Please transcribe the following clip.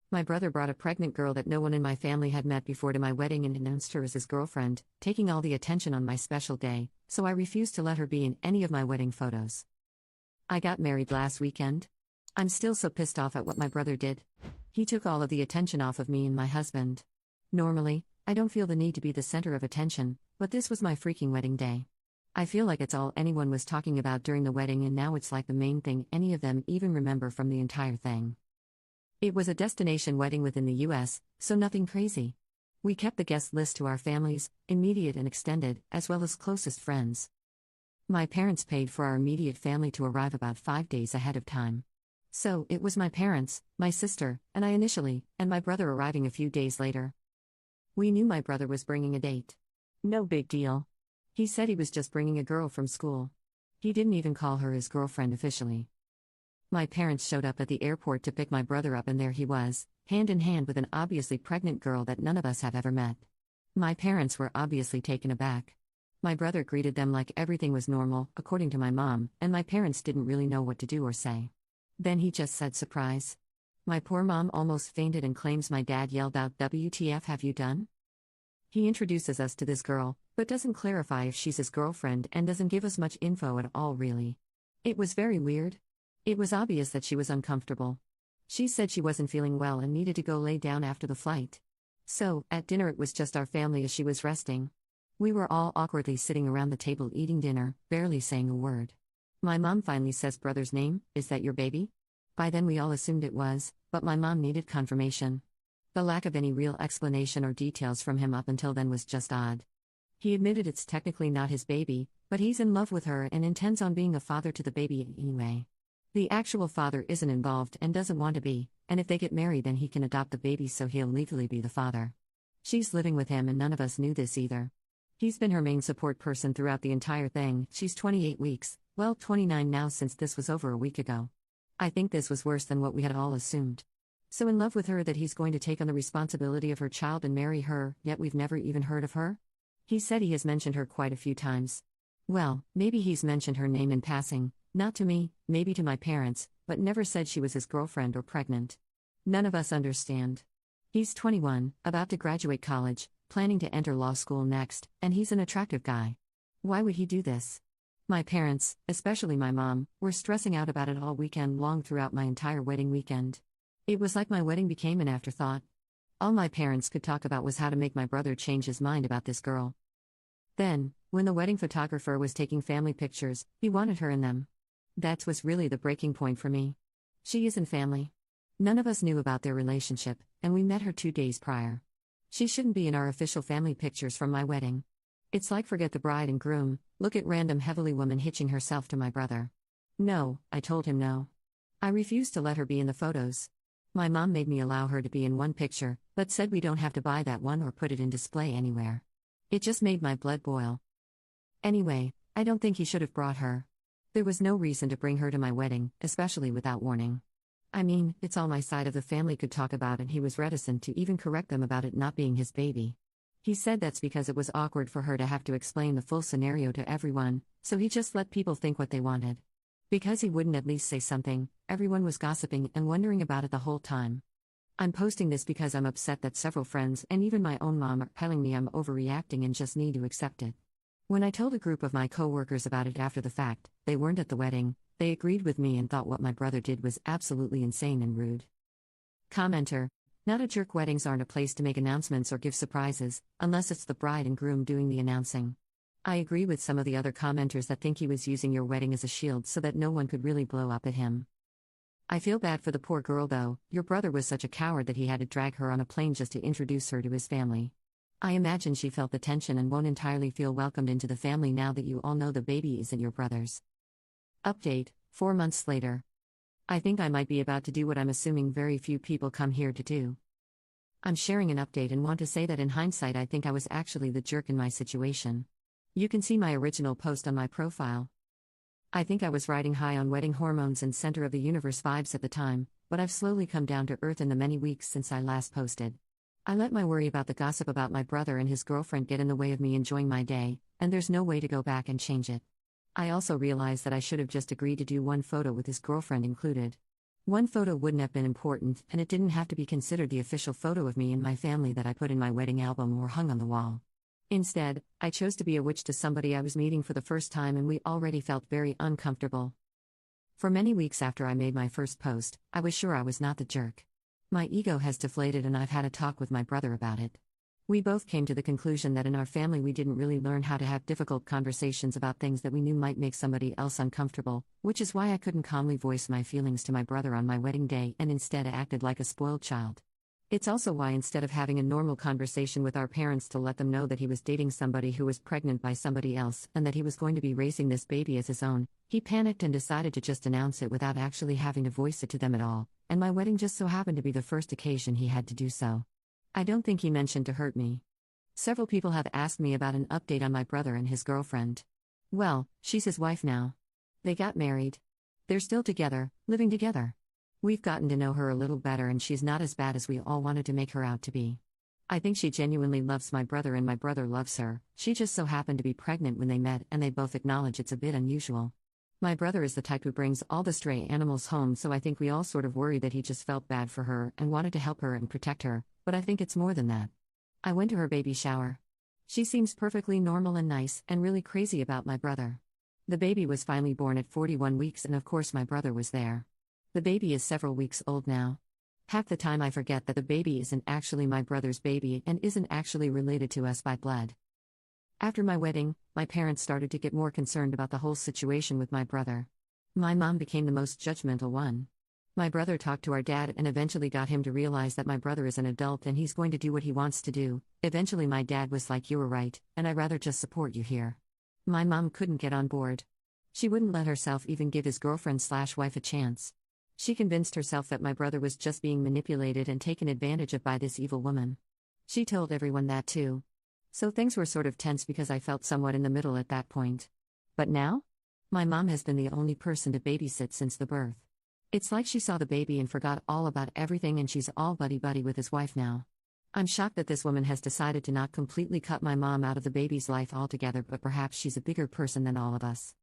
My brother brought a pregnant girl that no one in my family had met before to my wedding and announced her as his girlfriend, taking all the attention on my special day, so I refused to let her be in any of my wedding photos. I got married last weekend. I'm still so pissed off at what my brother did. He took all of the attention off of me and my husband. Normally, I don't feel the need to be the center of attention, but this was my freaking wedding day. I feel like it's all anyone was talking about during the wedding, and now it's like the main thing any of them even remember from the entire thing. It was a destination wedding within the US, so nothing crazy. We kept the guest list to our families, immediate and extended, as well as closest friends. My parents paid for our immediate family to arrive about 5 days ahead of time. So, it was my parents, my sister, and I initially, and my brother arriving a few days later. We knew my brother was bringing a date. No big deal. He said he was just bringing a girl from school. He didn't even call her his girlfriend officially. My parents showed up at the airport to pick my brother up, and there he was, hand in hand with an obviously pregnant girl that none of us have ever met. My parents were obviously taken aback. My brother greeted them like everything was normal, according to my mom, and my parents didn't really know what to do or say. Then he just said surprise. My poor mom almost fainted and claims my dad yelled out, "WTF have you done?" He introduces us to this girl, but doesn't clarify if she's his girlfriend and doesn't give us much info at all really. It was very weird. It was obvious that she was uncomfortable. She said she wasn't feeling well and needed to go lay down after the flight. So, at dinner it was just our family as she was resting. We were all awkwardly sitting around the table eating dinner, barely saying a word. My mom finally says, "Brother's name, is that your baby?" By then we all assumed it was, but my mom needed confirmation. The lack of any real explanation or details from him up until then was just odd. He admitted it's technically not his baby, but he's in love with her and intends on being a father to the baby anyway. The actual father isn't involved and doesn't want to be, and if they get married then he can adopt the baby so he'll legally be the father. She's living with him and none of us knew this either. He's been her main support person throughout the entire thing. She's 28 weeks, well 29 now since this was over a week ago. I think this was worse than what we had all assumed. So in love with her that he's going to take on the responsibility of her child and marry her, yet we've never even heard of her? He said he has mentioned her quite a few times. Well, maybe he's mentioned her name in passing, not to me, maybe to my parents, but never said she was his girlfriend or pregnant. None of us understand. He's 21, about to graduate college, planning to enter law school next, and he's an attractive guy. Why would he do this? My parents, especially my mom, were stressing out about it all weekend long throughout my entire wedding weekend. It was like my wedding became an afterthought. All my parents could talk about was how to make my brother change his mind about this girl. Then, when the wedding photographer was taking family pictures, he wanted her in them. That was really the breaking point for me. She isn't family. None of us knew about their relationship, and we met her 2 days prior. She shouldn't be in our official family pictures from my wedding. It's like forget the bride and groom, look at random heavily woman hitching herself to my brother. No, I told him no. I refused to let her be in the photos. My mom made me allow her to be in one picture, but said we don't have to buy that one or put it in display anywhere. It just made my blood boil. Anyway, I don't think he should have brought her. There was no reason to bring her to my wedding, especially without warning. I mean, it's all my side of the family could talk about, and he was reticent to even correct them about it not being his baby. He said that's because it was awkward for her to have to explain the full scenario to everyone, so he just let people think what they wanted. Because he wouldn't at least say something, everyone was gossiping and wondering about it the whole time. I'm posting this because I'm upset that several friends and even my own mom are telling me I'm overreacting and just need to accept it. When I told a group of my co-workers about it after the fact, they weren't at the wedding, they agreed with me and thought what my brother did was absolutely insane and rude. Commenter: Not a jerk. Weddings aren't a place to make announcements or give surprises, unless it's the bride and groom doing the announcing. I agree with some of the other commenters that think he was using your wedding as a shield so that no one could really blow up at him. I feel bad for the poor girl though. Your brother was such a coward that he had to drag her on a plane just to introduce her to his family. I imagine she felt the tension and won't entirely feel welcomed into the family now that you all know the baby isn't your brother's. Update, 4 months later. I think I might be about to do what I'm assuming very few people come here to do. I'm sharing an update and want to say that in hindsight I think I was actually the jerk in my situation. You can see my original post on my profile. I think I was riding high on wedding hormones and center of the universe vibes at the time, but I've slowly come down to earth in the many weeks since I last posted. I let my worry about the gossip about my brother and his girlfriend get in the way of me enjoying my day, and there's no way to go back and change it. I also realized that I should have just agreed to do one photo with his girlfriend included. One photo wouldn't have been important, and it didn't have to be considered the official photo of me and my family that I put in my wedding album or hung on the wall. Instead, I chose to be a witch to somebody I was meeting for the first time, and we already felt very uncomfortable. For many weeks after I made my first post, I was sure I was not the jerk. My ego has deflated, and I've had a talk with my brother about it. We both came to the conclusion that in our family we didn't really learn how to have difficult conversations about things that we knew might make somebody else uncomfortable, which is why I couldn't calmly voice my feelings to my brother on my wedding day and instead acted like a spoiled child. It's also why instead of having a normal conversation with our parents to let them know that he was dating somebody who was pregnant by somebody else and that he was going to be raising this baby as his own, he panicked and decided to just announce it without actually having to voice it to them at all, and my wedding just so happened to be the first occasion he had to do so. I don't think he mentioned to hurt me. Several people have asked me about an update on my brother and his girlfriend. Well, she's his wife now. They got married. They're still together, living together. We've gotten to know her a little better, and she's not as bad as we all wanted to make her out to be. I think she genuinely loves my brother and my brother loves her. She just so happened to be pregnant when they met, and they both acknowledge it's a bit unusual. My brother is the type who brings all the stray animals home, so I think we all sort of worried that he just felt bad for her and wanted to help her and protect her, but I think it's more than that. I went to her baby shower. She seems perfectly normal and nice, and really crazy about my brother. The baby was finally born at 41 weeks, and of course my brother was there. The baby is several weeks old now. Half the time I forget that the baby isn't actually my brother's baby and isn't actually related to us by blood. After my wedding, my parents started to get more concerned about the whole situation with my brother. My mom became the most judgmental one. My brother talked to our dad and eventually got him to realize that my brother is an adult and he's going to do what he wants to do. Eventually my dad was like, "You were right, and I'd rather just support you here." My mom couldn't get on board. She wouldn't let herself even give his girlfriend/wife a chance. She convinced herself that my brother was just being manipulated and taken advantage of by this evil woman. She told everyone that too. So things were sort of tense because I felt somewhat in the middle at that point. But now? My mom has been the only person to babysit since the birth. It's like she saw the baby and forgot all about everything, and she's all buddy-buddy with his wife now. I'm shocked that this woman has decided to not completely cut my mom out of the baby's life altogether, but perhaps she's a bigger person than all of us.